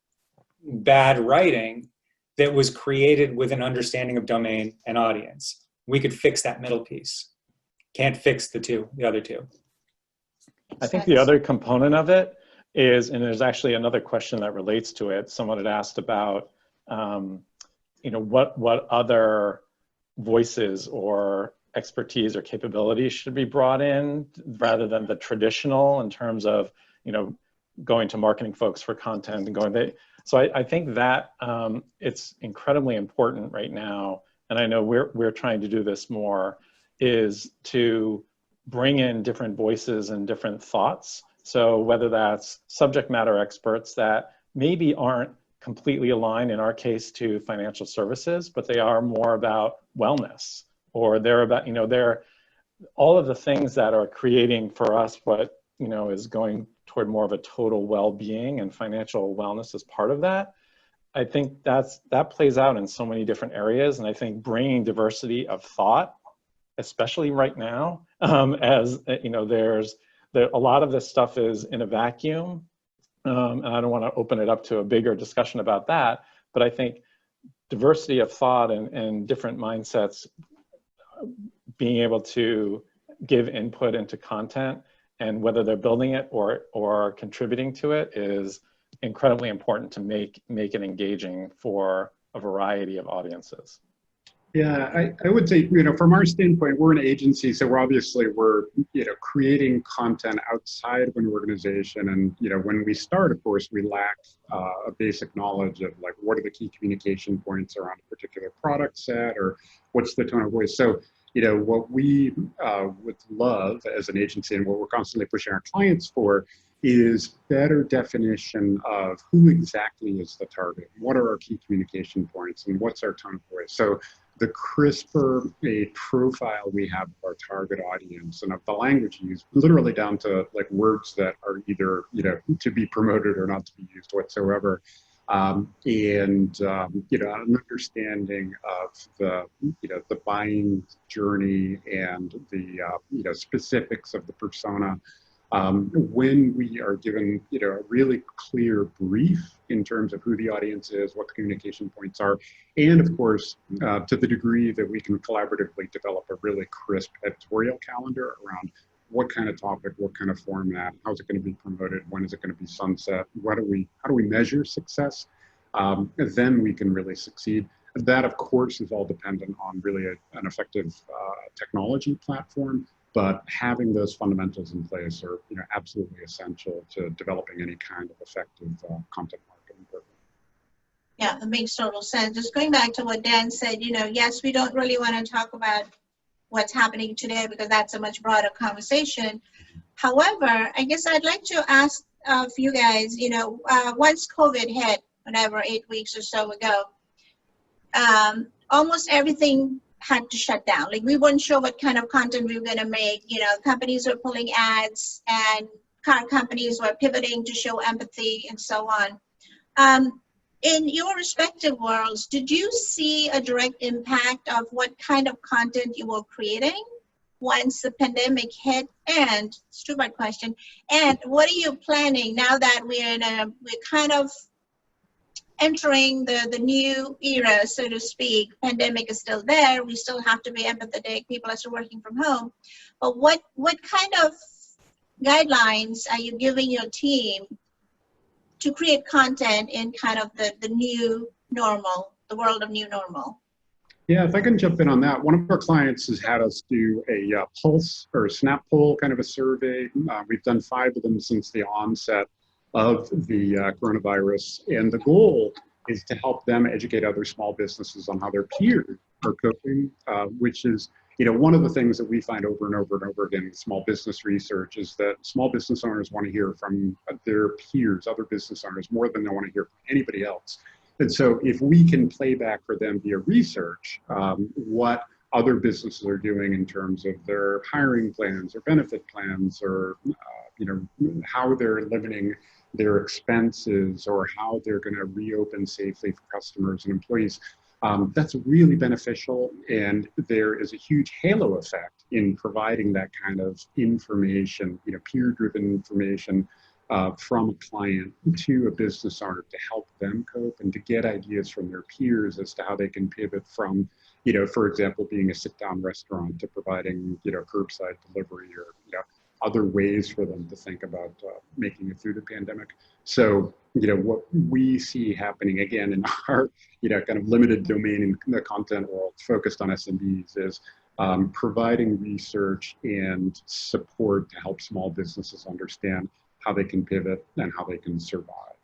bad writing that was created with an understanding of domain and audience. We could fix that middle piece. Can't fix the other two. I think the other component of it is, and there's actually another question that relates to it. Someone had asked about, you know, what other voices or expertise or capabilities should be brought in rather than the traditional in terms of, you know, going to marketing folks for content and going there. So I think that it's incredibly important right now, and I know we're trying to do this more, is to bring in different voices and different thoughts. So whether that's subject matter experts that maybe aren't completely aligned, in our case, to financial services, but they are more about wellness, or they're about, you know, they're all of the things that are creating for us what, you know, is going toward more of a total well-being, and financial wellness is part of that. I think that plays out in so many different areas. And I think bringing diversity of thought, especially right now, as you know, there's a lot of this stuff is in a vacuum, and I don't want to open it up to a bigger discussion about that, but I think diversity of thought and different mindsets, being able to give input into content, and whether they're building it or contributing to it, is incredibly important to make it engaging for a variety of audiences. Yeah, I would say, from our standpoint, we're an agency, so we're creating content outside of an organization. And, when we start, of course, we lack a basic knowledge of like, what are the key communication points around a particular product set, or what's the tone of voice. So, what we would love as an agency, and what we're constantly pushing our clients for, is better definition of who exactly is the target, what are our key communication points, and what's our tone of voice. So the crisper a profile we have of our target audience and of the language used, literally down to like words that are either to be promoted or not to be used whatsoever, and an understanding of the buying journey and the specifics of the persona. When we are given a really clear brief in terms of who the audience is, what the communication points are, and of course, to the degree that we can collaboratively develop a really crisp editorial calendar around what kind of topic, what kind of format, how's it going to be promoted, when is it going to be sunset, how do we measure success, then we can really succeed. That, of course, is all dependent on really an effective technology platform. But having those fundamentals in place are absolutely essential to developing any kind of effective content marketing program. Yeah, that makes total sense. Just going back to what Dan said, yes, we don't really want to talk about what's happening today because that's a much broader conversation. However, I guess I'd like to ask you guys, once COVID hit, whatever, 8 weeks or so ago, almost everything had to shut down. Like, we weren't sure what kind of content we were going to make. Companies were pulling ads, and car companies were pivoting to show empathy and so on. In your respective worlds, did you see a direct impact of what kind of content you were creating once the pandemic hit? And it's a two-part question. And what are you planning now that we're kind of entering the new era, so to speak? Pandemic is still there. We still have to be empathetic. People are still working from home. But what kind of guidelines are you giving your team to create content in kind of the new normal, the world of new normal? Yeah, if I can jump in on that. One of our clients has had us do a pulse or a snap poll kind of a survey. We've done 5 of them since the onset of the coronavirus. And the goal is to help them educate other small businesses on how their peers are coping, which is, one of the things that we find over and over and over again with small business research is that small business owners want to hear from their peers, other business owners, more than they want to hear from anybody else. And so if we can play back for them via research what other businesses are doing in terms of their hiring plans or benefit plans, or how they're limiting their expenses, or how they're going to reopen safely for customers and employees, that's really beneficial. And there is a huge halo effect in providing that kind of information, peer-driven information from a client to a business owner to help them cope and to get ideas from their peers as to how they can pivot from, for example, being a sit-down restaurant to providing, curbside delivery, or, other ways for them to think about making it through the pandemic. So, what we see happening again in our, kind of limited domain in the content world focused on SMBs is providing research and support to help small businesses understand how they can pivot and how they can survive.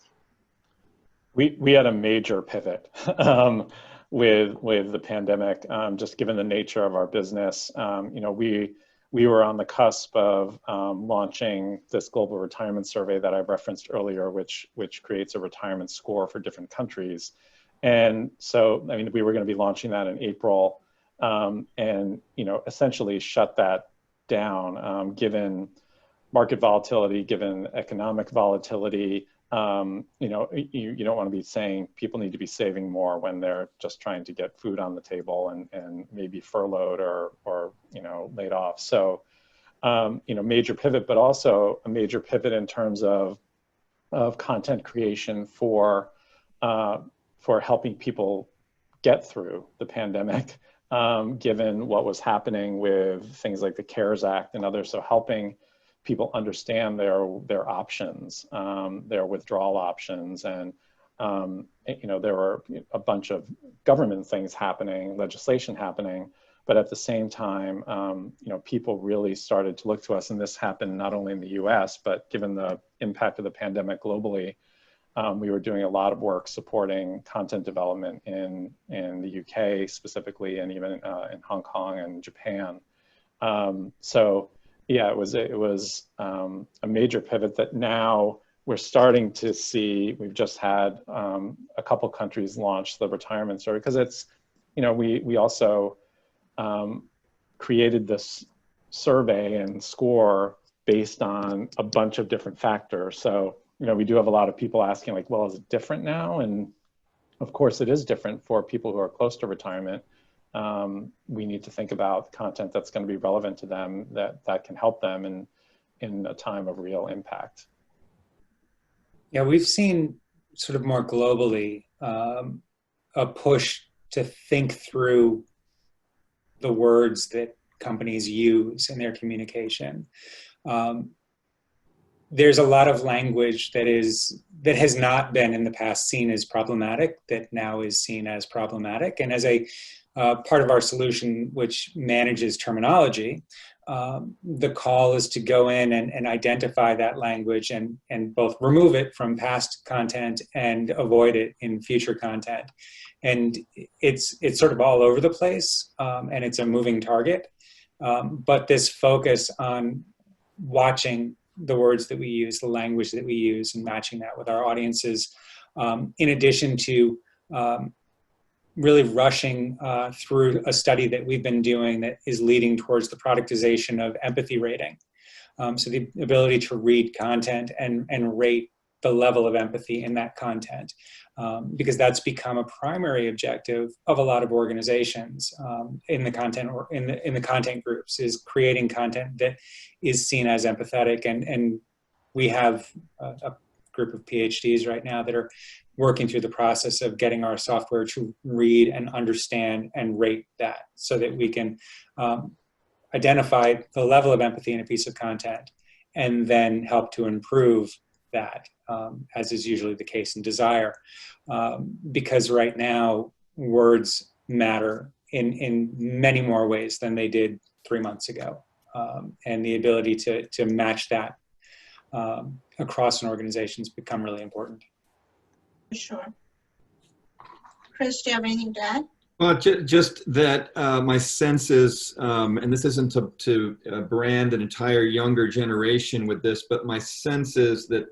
We had a major pivot with the pandemic, just given the nature of our business. We were on the cusp of launching this global retirement survey that I referenced earlier, which creates a retirement score for different countries. And so, we were going to be launching that in April, and essentially shut that down, given market volatility, given economic volatility. You don't want to be saying people need to be saving more when they're just trying to get food on the table and maybe furloughed or laid off. So major pivot, but also a major pivot in terms of content creation for helping people get through the pandemic, given what was happening with things like the CARES Act and others. So helping people understand their options, their withdrawal options, and there were a bunch of government things happening, legislation happening, but at the same time, people really started to look to us, and this happened not only in the U.S., but given the impact of the pandemic globally, we were doing a lot of work supporting content development in the UK specifically, and even in Hong Kong and Japan. So yeah, it was a major pivot that now we're starting to see. We've just had a couple countries launch the retirement survey, because it's, we also created this survey and score based on a bunch of different factors. So, we do have a lot of people asking, like, well, is it different now? And of course it is different for people who are close to retirement. We need to think about content that's going to be relevant to them, that can help them in a time of real impact. Yeah, we've seen sort of more globally a push to think through the words that companies use in their communication. There's a lot of language that has not been in the past seen as problematic, that now is seen as problematic. And as a part of our solution, which manages terminology, the call is to go in and identify that language and both remove it from past content and avoid it in future content. And it's sort of all over the place, and it's a moving target. But this focus on watching the words that we use, the language that we use, and matching that with our audiences, in addition to really rushing through a study that we've been doing that is leading towards the productization of empathy rating. So the ability to read content and rate the level of empathy in that content, because that's become a primary objective of a lot of organizations in the content, or in the content groups, is creating content that is seen as empathetic. And we have a group of PhDs right now that are working through the process of getting our software to read and understand and rate that, so that we can identify the level of empathy in a piece of content and then help to improve that, as is usually the case in desire. Because right now, words matter in many more ways than they did 3 months ago. And the ability to match that across an organization has become really important. Sure. Chris, do you have anything to add? Well, just that my sense is, and this isn't to brand an entire younger generation with this, but my sense is that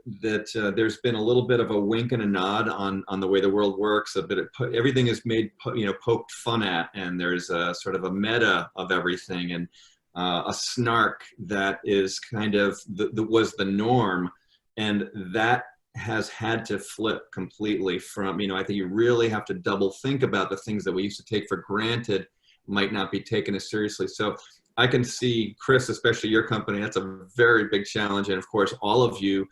there's been a little bit of a wink and a nod on the way the world works. A bit of, everything is made, poked fun at, and there's a sort of a meta of everything, and a snark that is kind of was the norm, and that has had to flip completely from, I think you really have to double think about the things that we used to take for granted might not be taken as seriously. So I can see, Chris, especially your company, that's a very big challenge. And of course, all of you,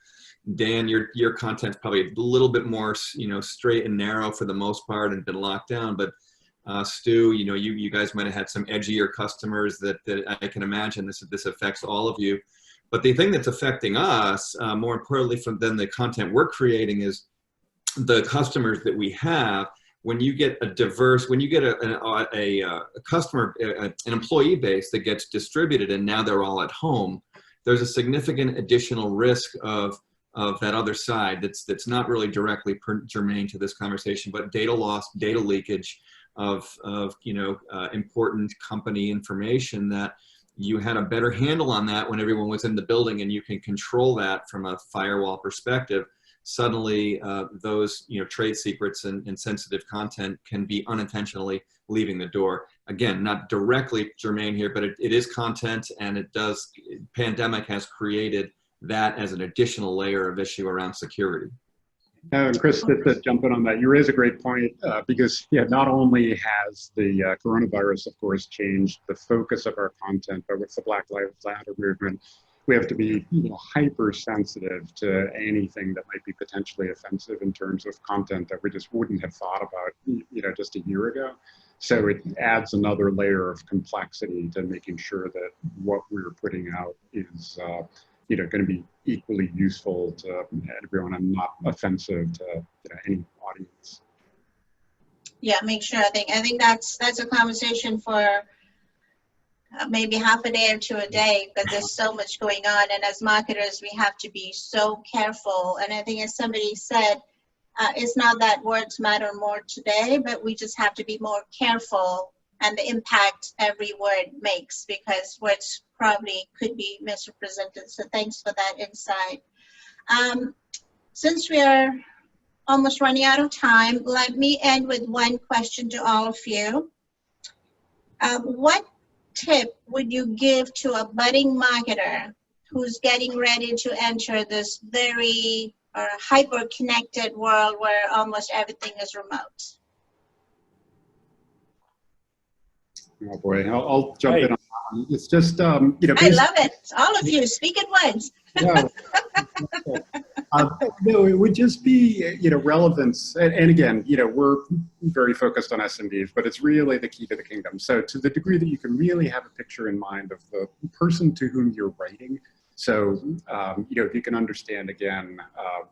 Dan, your content's probably a little bit more, straight and narrow for the most part and been locked down. But Stu, you guys might have had some edgier customers that I can imagine this affects all of you. But the thing that's affecting us, more importantly than the content we're creating, is the customers that we have. When you get a customer, an employee base that gets distributed and now they're all at home, there's a significant additional risk of that other side that's not really directly germane to this conversation, but data loss, data leakage of important company information, that you had a better handle on that when everyone was in the building and you can control that from a firewall perspective. Suddenly those trade secrets and sensitive content can be unintentionally leaving the door. Again, not directly germane here, but it is content, and pandemic has created that as an additional layer of issue around security. And Chris, just to jump in on that, you raise a great point because not only has the coronavirus, of course, changed the focus of our content, but with the Black Lives Matter movement, we have to be hypersensitive to anything that might be potentially offensive in terms of content that we just wouldn't have thought about, just a year ago. So it adds another layer of complexity to making sure that what we're putting out is going to be equally useful to everyone and not offensive to any audience. Yeah, make sure. I think that's a conversation for maybe half a day or two a day, because there's so much going on, and as marketers we have to be so careful. And I think, as somebody said, it's not that words matter more today, but we just have to be more careful and the impact every word makes, because words probably could be misrepresented. So thanks for that insight. Since we are almost running out of time, let me end with one question to all of you. What tip would you give to a budding marketer who's getting ready to enter this very hyper-connected world where almost everything is remote? Oh boy, I'll jump in on that one. It's just, I love it. All of you, speak at once. Yeah. No, it would just be, relevance. And again, we're very focused on SMBs, but it's really the key to the kingdom. So to the degree that you can really have a picture in mind of the person to whom you're writing. So, if you can understand, again,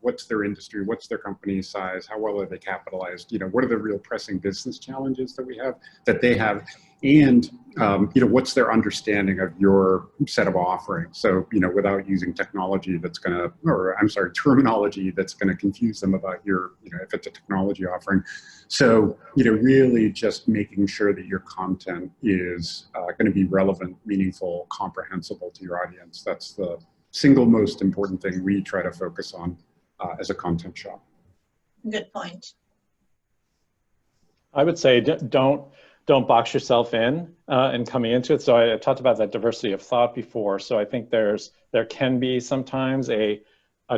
what's their industry, what's their company size, how well are they capitalized, what are the real pressing business challenges that they have, and, what's their understanding of your set of offerings. So, without using technology that's terminology that's going to confuse them about your, if it's a technology offering. So, really just making sure that your content is going to be relevant, meaningful, comprehensible to your audience. That's the single most important thing we try to focus on as a content shop. Good point. I would say don't box yourself in coming into it. So I talked about that diversity of thought before. So I think there can be sometimes a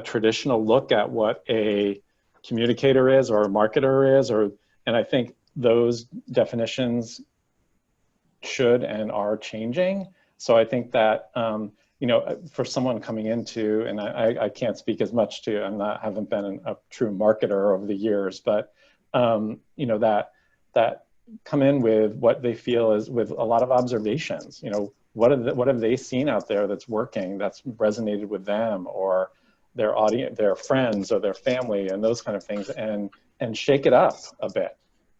traditional look at what a communicator is or a marketer is, and I think those definitions should and are changing. So I think that for someone coming into, and I can't speak as much to, haven't been a true marketer over the years, but that come in with what they feel is with a lot of observations. What have they seen out there that's working, that's resonated with them, or their audience, their friends, or their family, and those kind of things, and shake it up a bit,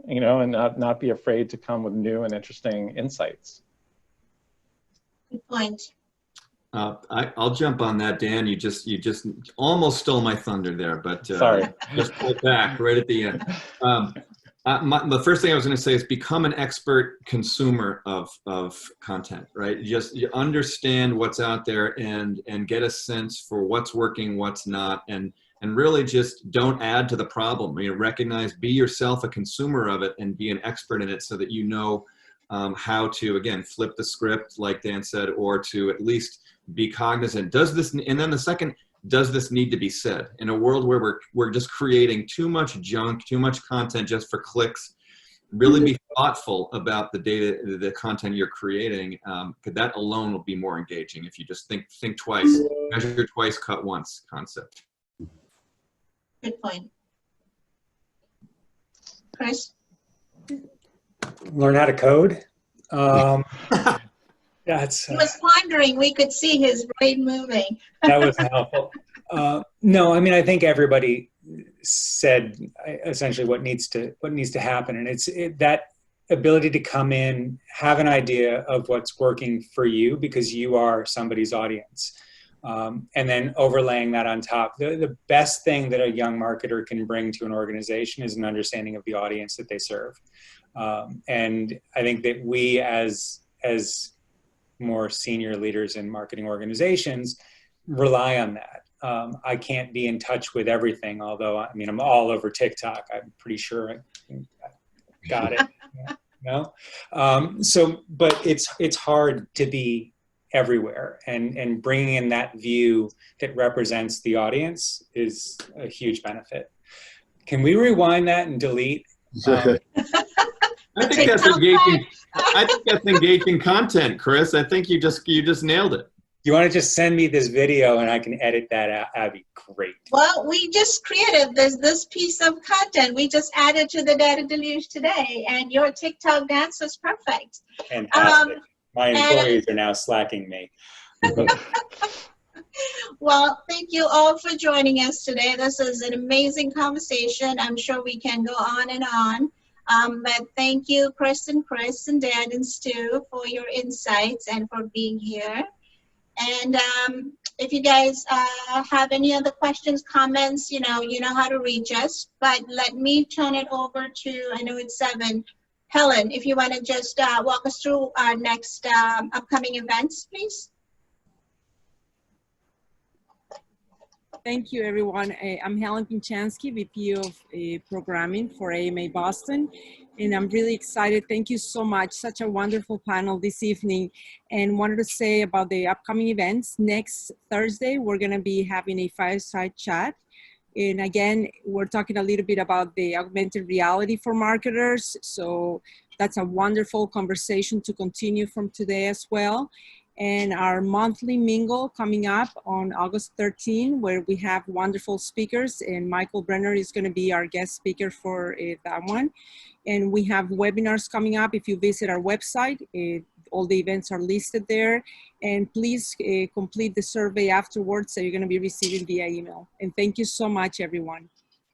and not be afraid to come with new and interesting insights. Good point. I'll jump on that, Dan. You just almost stole my thunder there, but sorry. Just pulled back right at the end. The first thing I was going to say is become an expert consumer of content, right? You understand what's out there and get a sense for what's working, what's not, and really just don't add to the problem. Recognize, be yourself a consumer of it and be an expert in it so that how to, again, flip the script, like Dan said, or to at least be cognizant. And then the second, does this need to be said? In a world where we're just creating too much junk, too much content just for clicks, really be thoughtful about the content you're creating. Because that alone will be more engaging if you just think twice, measure twice, cut once concept. Good point. Chris? Learn how to code. He was pondering. We could see his brain moving. That was helpful. No, I think everybody said essentially what needs to happen, and it's that ability to come in, have an idea of what's working for you because you are somebody's audience, and then overlaying that on top. The best thing that a young marketer can bring to an organization is an understanding of the audience that they serve, and I think that we as more senior leaders in marketing organizations rely on that. I can't be in touch with everything, although I'm all over TikTok. I'm pretty sure I got it. But it's hard to be everywhere, and bringing in that view that represents the audience is a huge benefit. Can we rewind that and delete? I think that's engaging. I think that's engaging content, Chris. I think you just nailed it. You want to just send me this video and I can edit that out? That'd be great. Well, we just created this piece of content. We just added to the data deluge today, and your TikTok dance was perfect. Fantastic. My employees are now slacking me. Well, thank you all for joining us today. This is an amazing conversation. I'm sure we can go on and on. But thank you, Chris and Dan and Stu, for your insights and for being here. And if you guys have any other questions, comments, you know how to reach us. But let me turn it over to, I know it's 7. Helen, if you want to just walk us through our next upcoming events, please. Thank you, everyone. I'm Helen Pinchansky, VP of Programming for AMA Boston, and I'm really excited. Thank you so much. Such a wonderful panel this evening. And wanted to say about the upcoming events. Next Thursday, we're going to be having a fireside chat. And again, we're talking a little bit about the augmented reality for marketers. So that's a wonderful conversation to continue from today as well. And our monthly mingle coming up on August 13, where we have wonderful speakers, and Michael Brenner is going to be our guest speaker for that one. And we have webinars coming up. If you visit our website, all the events are listed there. And please complete the survey afterwards that you're going to be receiving via email. And thank you so much, everyone.